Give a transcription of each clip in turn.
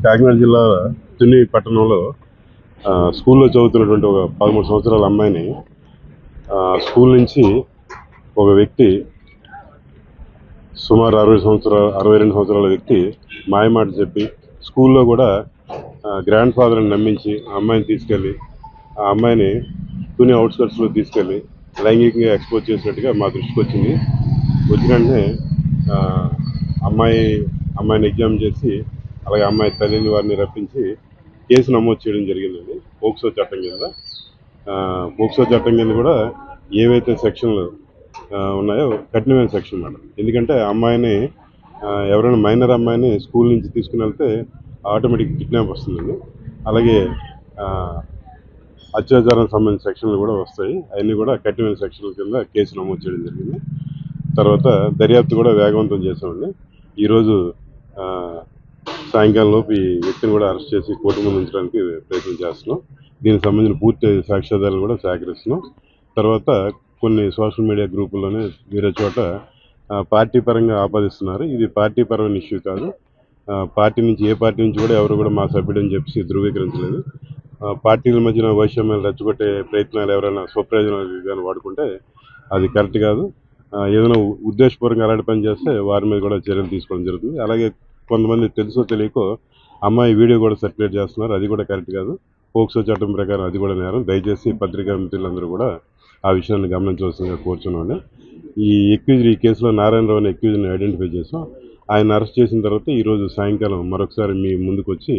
కాకినాడ జిల్లా తుని పట్టణంలో స్కూల్లో చదువుతున్నటువంటి ఒక 13 సంవత్సరాల అమ్మాయిని స్కూల్ నుంచి ఒక వ్యక్తి సుమారు 62 సంవత్సరాల వ్యక్తి మాయమాట చెప్పి స్కూల్లో కూడా గ్రాండ్ ఫాదర్ని నమ్మించి ఆ అమ్మాయిని తీసుకెళ్ళి ఆ అమ్మాయిని తుని అవుట్స్కట్స్లో తీసుకెళ్ళి లైంగికంగా ఎక్స్పోజ్ చేసినట్టుగా మా దృష్టికి వచ్చింది. వచ్చిన వెంటనే అమ్మాయిని ఎగ్జామ్ చేసి అలాగే అమ్మాయి తల్లిని వారిని రప్పించి కేసు నమోదు చేయడం జరిగిందండి. పోక్సో చట్టం కింద కూడా ఏవైతే సెక్షన్లు ఉన్నాయో కఠినమైన సెక్షన్ అన్నమాట. ఎందుకంటే అమ్మాయిని ఎవరైనా మైనర్ అమ్మాయిని స్కూల్ నుంచి తీసుకుని వెళ్తే ఆటోమేటిక్ కిడ్నాప్ వస్తుందండి. అలాగే అత్యాచారానికి సంబంధించిన సెక్షన్లు కూడా వస్తాయి. అవన్నీ కూడా కఠినమైన సెక్షన్ల కింద కేసు నమోదు చేయడం జరిగింది. తర్వాత దర్యాప్తు కూడా వేగవంతం చేసామండి. ఈరోజు సాయంకాలం లోపు ఈ వ్యక్తిని కూడా అరెస్ట్ చేసి కోర్టు ముందు ఉంచడానికి ప్రయత్నం చేస్తున్నాం. దీనికి సంబంధించిన పూర్తి సాక్ష్యాధారాలు కూడా సేకరిస్తున్నాం. తర్వాత కొన్ని సోషల్ మీడియా గ్రూపుల్లోనే వేరే చోట పార్టీ పరంగా ఆపాదిస్తున్నారు. ఇది పార్టీ పరమైన ఇష్యూ కాదు. ఏ పార్టీ నుంచి కూడా ఎవరు కూడా మా సభ్యుడని చెప్పి ధృవీకరించలేదు. పార్టీల మధ్యన వైషమ్యాలు రెచ్చగొట్టే ప్రయత్నాలు ఎవరైనా స్వప్రయోజనాలు వాడుకుంటే అది కరెక్ట్ కాదు. ఏదైనా ఉద్దేశపూర్వకంగా అలాంటి పని చేస్తే వారి మీద కూడా చర్యలు తీసుకోవడం జరుగుతుంది. అలాగే కొంతమంది తెలుసో తెలియకో అమ్మాయి వీడియో కూడా సర్క్యులేట్ చేస్తున్నారు. అది కూడా కరెక్ట్ కాదు. పోక్సో చట్టం ప్రకారం అది కూడా నేరం. దయచేసి పత్రికా మిత్రులందరూ కూడా ఆ విషయాన్ని గమనించవలసిందిగా కోరుచున్నాను. ఈ కేసులో నారాయణరావు అనే అక్యూజ్ని ఐడెంటిఫై చేసాం. ఆయన అరెస్ట్ చేసిన తర్వాత ఈరోజు సాయంకాలం మరొకసారి మీ ముందుకు వచ్చి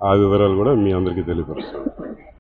ఆ వివరాలు కూడా మీ అందరికీ తెలియపరుస్తాం.